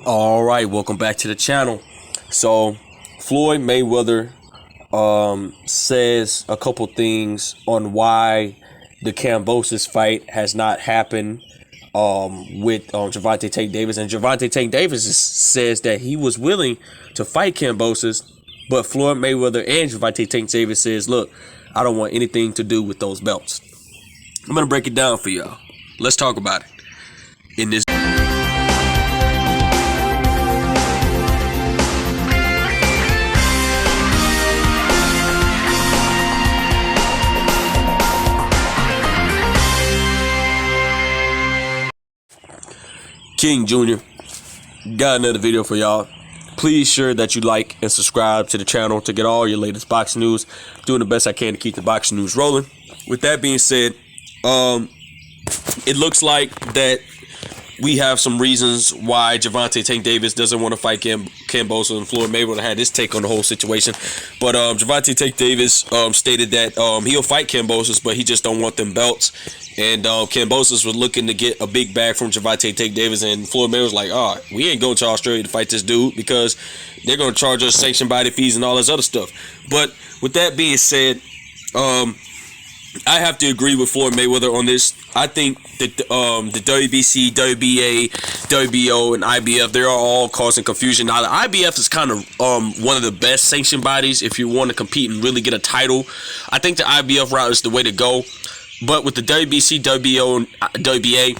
All right, welcome back to the channel. So, Floyd Mayweather says a couple things on why the Kambosos fight has not happened with Gervonta Tank Davis. And Gervonta Tank Davis says that he was willing to fight Kambosos, but Floyd Mayweather and Gervonta Tank Davis says, look, I don't want anything to do with those belts. I'm going to break it down for y'all. Let's talk about it in this. King Jr. got another video for y'all. Please sure that you like and subscribe to the channel to get all your latest boxing news. Doing the best I can to keep the boxing news rolling. With that being said, it looks like that we have some reasons why Gervonta Tank Davis doesn't want to fight Kambosos, and Floyd Mayweather had his take on the whole situation. But Gervonta Tank Davis stated that he'll fight Kambosos, but he just don't want them belts. And Kambosos was looking to get a big bag from Gervonta Tank Davis, and Floyd Mayweather was like, "Oh, we ain't going to Australia to fight this dude because they're going to charge us sanction body fees and all this other stuff." But with that being said, I have to agree with Floyd Mayweather on this. I think that the WBC, WBA, WBO, and IBF, they're all causing confusion. Now, the IBF is kind of one of the best sanctioned bodies if you want to compete and really get a title. I think the IBF route is the way to go. But with the WBC, WBO, and WBA,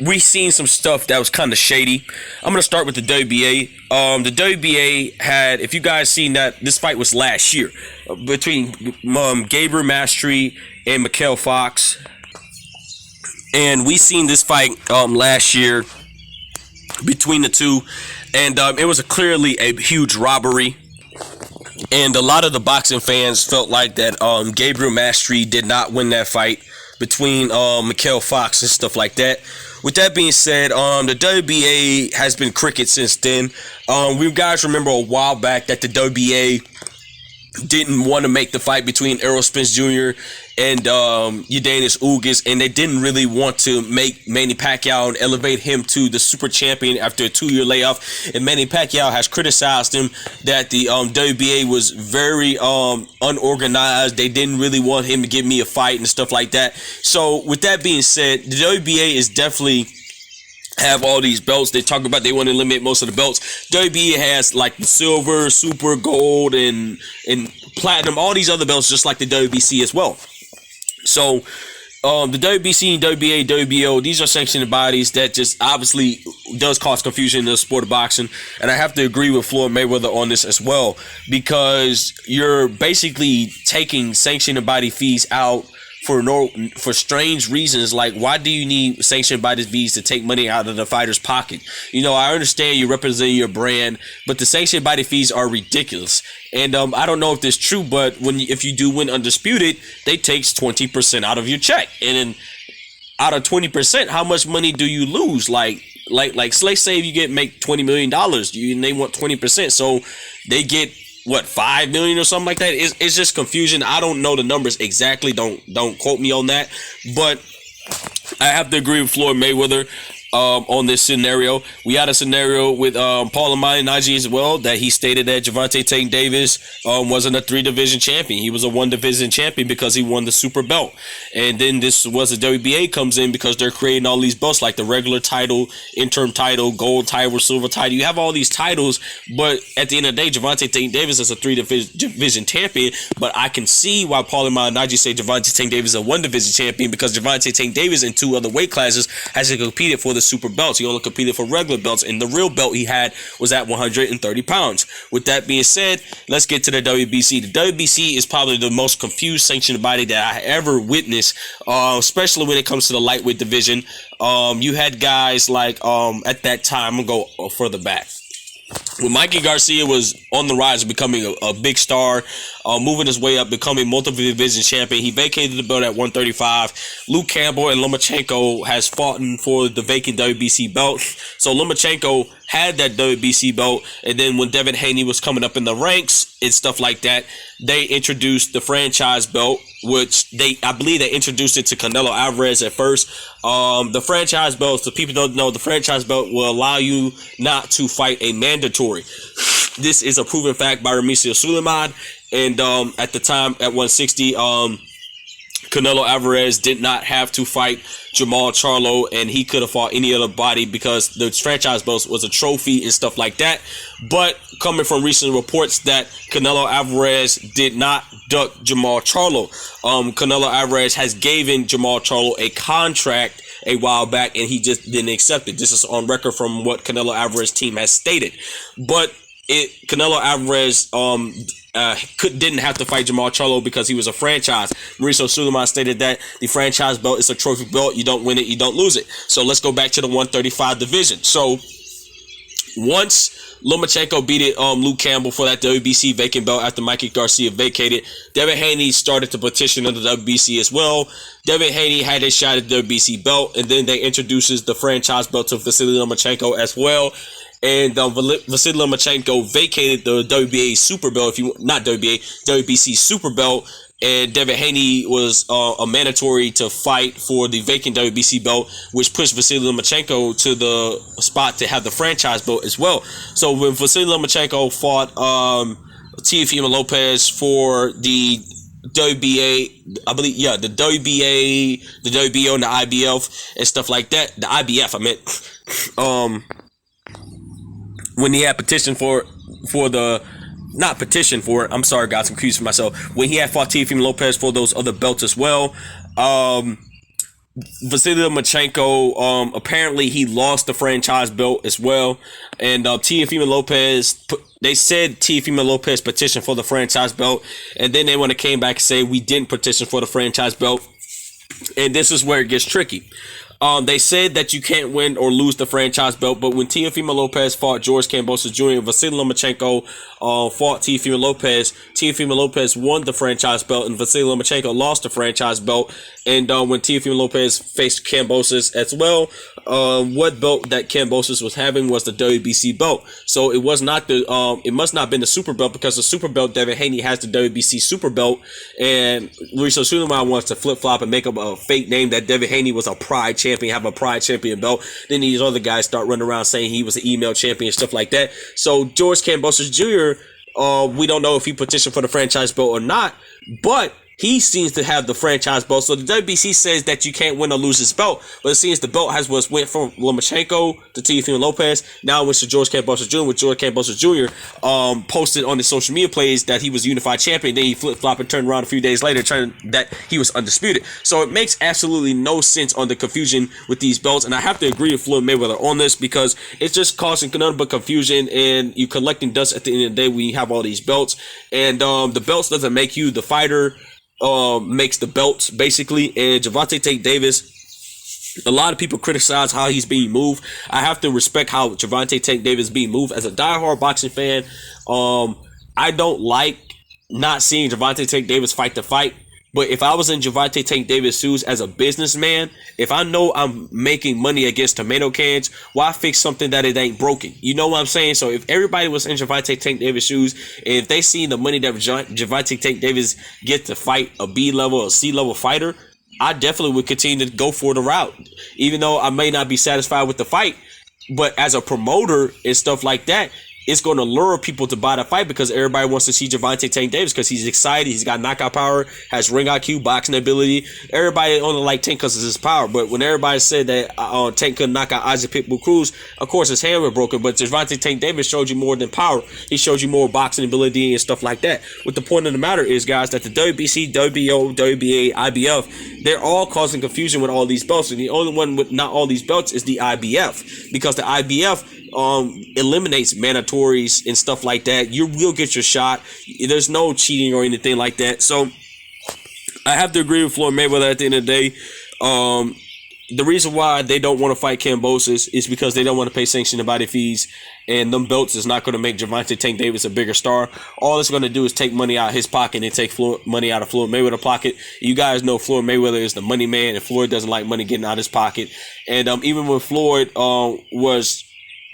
we seen some stuff that was kind of shady. I'm going to start with the WBA. The WBA had, if you guys seen that, this fight was last year between Gabriel Mastery and Mikhail Fox. And we seen this fight last year between the two. And it was clearly a huge robbery. And a lot of the boxing fans felt like that Gabriel Mastery did not win that fight between Mikhail Fox and stuff like that. With that being said, the WBA has been cricket since then. We guys remember a while back that the WBA didn't want to make the fight between Errol Spence Jr. and Eugenio Ugas, and they didn't really want to make Manny Pacquiao and elevate him to the super champion after a 2-year layoff. And Manny Pacquiao has criticized him that the WBA was very unorganized. They didn't really want him to give me a fight and stuff like that. So with that being said, the WBA is definitely have all these belts. They talk about they want to eliminate most of the belts. WBA has like the silver, super, gold, and platinum, all these other belts just like the WBC as well. So the WBC, WBA, WBO, these are sanctioned bodies that just obviously does cause confusion in the sport of boxing. And I have to agree with Floyd Mayweather on this as well, because you're basically taking sanctioned body fees out for strange reasons. Like, why do you need sanctioned body fees to take money out of the fighter's pocket? You know, I understand you represent your brand, but the sanctioned body fees are ridiculous. And I don't know if this is true, but if you do win undisputed, they take 20% out of your check. And then out of 20%, how much money do you lose? Like let's say if you make $20 million, and they want 20%, so they get what, 5 million or something like that. It's just confusion. I don't know the numbers exactly. Don't quote me on that. But I have to agree with Floyd Mayweather on this scenario. We had a scenario with Paul Malignaggi as well, that he stated that Gervonta Tank Davis wasn't a 3-division champion. He was a 1-division champion because he won the super belt. And then this was the WBA comes in because they're creating all these belts like the regular title, interim title, gold title, silver title. You have all these titles, but at the end of the day, Gervonta Tank Davis is a 3-division champion. But I can see why Paul Malignaggi say Gervonta Tank Davis is a 1-division champion, because Gervonta Tank Davis in 2 other weight classes hasn't competed for the super belts. He only competed for regular belts, and the real belt he had was at 130 pounds. With that being said, let's get to the WBC. The WBC is probably the most confused sanctioned body that I ever witnessed, especially when it comes to the lightweight division. You had guys like at that time, I'm gonna go further back. when Mikey Garcia was on the rise of becoming a big star, moving his way up, becoming multiple division champion, he vacated the belt at 135. Luke Campbell and Lomachenko has fought for the vacant WBC belt. So Lomachenko had that WBC belt, and then when Devin Haney was coming up in the ranks and stuff like that, they introduced the franchise belt, which I believe they introduced it to Canelo Alvarez at first. The franchise belt, so people don't know, the franchise belt will allow you not to fight a mandatory. This is a proven fact by Ramisio Suleiman, and at the time at 160, Canelo Alvarez did not have to fight Jamal Charlo, and he could have fought any other body because the franchise belt was a trophy and stuff like that. But coming from recent reports that Canelo Alvarez did not duck Jamal Charlo, Canelo Alvarez has given Jamal Charlo a contract a while back, and he just didn't accept it. This is on record from what Canelo Alvarez team has stated. But Canelo Alvarez didn't have to fight Jamal Charlo because he was a franchise. Mauricio Suleiman stated that the franchise belt is a trophy belt. You don't win it, you don't lose it. So let's go back to the 135 division. So once Lomachenko beat Luke Campbell for that WBC vacant belt after Mikey Garcia vacated, Devin Haney started to petition under the WBC as well. Devin Haney had a shot at the WBC belt, and then they introduces the franchise belt to Vasily Lomachenko as well. And Vasily Lomachenko vacated the WBA super belt, WBC super belt, and Devin Haney was a mandatory to fight for the vacant WBC belt, which pushed Vasily Lomachenko to the spot to have the franchise belt as well. So when Vasily Lomachenko fought Teofimo Lopez for the WBA, I believe, the WBA, the WBO, and the IBF and stuff like that. The IBF, I meant. When he had petitioned for the, not petitioned for it, I'm sorry guys, I'm confused for myself. When he had fought Teofimo Lopez for those other belts as well, Vasily Lomachenko, apparently he lost the franchise belt as well. And Teofimo Lopez, they said Teofimo Lopez petitioned for the franchise belt, and then they want to came back and say we didn't petition for the franchise belt. And this is where it gets tricky. They said that you can't win or lose the franchise belt, but when Teofimo Lopez fought George Kambosos Jr., Vasily Lomachenko fought Teofimo Lopez won the franchise belt, and Vasily Lomachenko lost the franchise belt. And when Teofimo Lopez faced Kambosos as well, what belt that Kambosos was having was the WBC belt. So it was not it must not have been the super belt, because the super belt, Devin Haney has the WBC super belt, and Mauricio Suleiman wants to flip flop and make up a fake name that Devin Haney was a pride champion, have a pride champion belt. Then these other guys start running around saying he was an email champion and stuff like that. So George Kambosos Jr., we don't know if he petitioned for the franchise belt or not, but he seems to have the franchise belt. So the WBC says that you can't win or lose his belt, but it seems the belt went from Lomachenko to Teofimo Lopez. Now it went to George Kambosos Jr., with George Kambosos Jr. Posted on his social media plays that he was unified champion. Then he flip-flopped and turned around a few days later, trying that he was undisputed. So it makes absolutely no sense on the confusion with these belts, and I have to agree with Floyd Mayweather on this, because it's just causing none but confusion, and you collecting dust at the end of the day when you have all these belts. And the belts doesn't make you the fighter. Makes the belts, basically. And Gervonta Tank Davis, a lot of people criticize how he's being moved. I have to respect how Gervonta Tank Davis is being moved. As a diehard boxing fan, I don't like not seeing Gervonta Tank Davis fight the fight. But if I was in Gervonta Tank Davis' shoes as a businessman, if I know I'm making money against tomato cans, why fix something that it ain't broken? You know what I'm saying? So if everybody was in Gervonta Tank Davis' shoes, and if they seen the money that Gervonta Tank Davis gets to fight a B-level or C-level fighter, I definitely would continue to go for the route. Even though I may not be satisfied with the fight, but as a promoter and stuff like that, it's going to lure people to buy the fight, because everybody wants to see Gervonta Tank Davis because he's excited. He's got knockout power, has ring IQ, boxing ability. Everybody only like Tank because of his power. But when everybody said that Tank couldn't knock out Isaac Pitbull Cruz, of course his hand was broken. But Gervonta Tank Davis showed you more than power. He showed you more boxing ability and stuff like that. What the point of the matter is, guys, that the WBC, WBO, WBA, IBF, they're all causing confusion with all these belts. And the only one with not all these belts is the IBF, because the IBF eliminates mandatories and stuff like that. You will get your shot. There's no cheating or anything like that. So I have to agree with Floyd Mayweather at the end of the day. the reason why they don't want to fight Kambosos is because they don't want to pay sanctioned body fees, and them belts is not going to make Gervonta Tank Davis a bigger star. All it's going to do is take money out of his pocket and take money out of Floyd Mayweather's pocket. You guys know Floyd Mayweather is the money man, and Floyd doesn't like money getting out of his pocket. And even when Floyd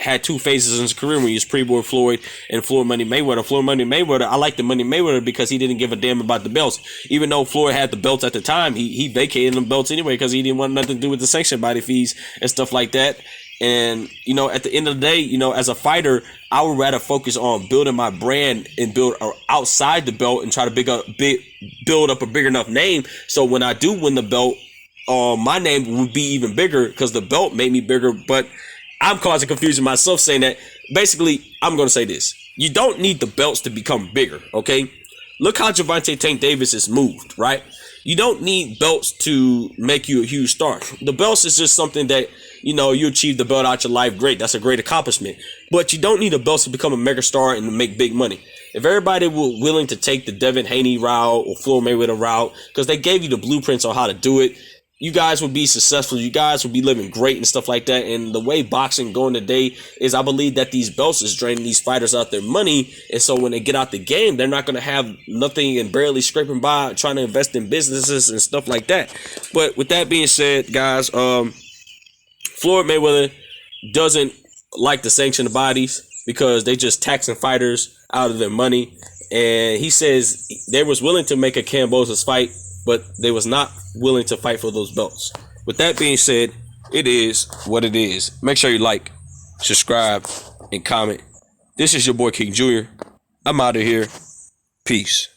had two phases in his career when he was pre-board Floyd and Floyd Money Mayweather. Floyd Money Mayweather, I like the Money Mayweather because he didn't give a damn about the belts. Even though Floyd had the belts at the time, he vacated them belts anyway because he didn't want nothing to do with the sanction body fees and stuff like that. And, you know, at the end of the day, you know, as a fighter, I would rather focus on building my brand and build outside the belt and try to build up a big enough name. So when I do win the belt, my name would be even bigger because the belt made me bigger. But I'm causing confusion myself saying that. Basically, I'm going to say this. You don't need the belts to become bigger, okay? Look how Gervonta Tank Davis is moved, right? You don't need belts to make you a huge star. The belts is just something that, you know, you achieve the belt out your life, great. That's a great accomplishment. But you don't need the belts to become a mega star and to make big money. If everybody were willing to take the Devin Haney route or Floyd Mayweather route, because they gave you the blueprints on how to do it, you guys would be successful. You guys would be living great and stuff like that. And the way boxing going today is, I believe that these belts is draining these fighters out their money. And so when they get out the game, they're not going to have nothing and barely scraping by trying to invest in businesses and stuff like that. But with that being said, guys, Floyd Mayweather doesn't like the sanctioned bodies because they just taxing fighters out of their money. And he says they was willing to make a Kambosos fight, but they was not willing to fight for those belts. With that being said, it is what it is. Make sure you like, subscribe, and comment. This is your boy King Jr. I'm out of here. Peace.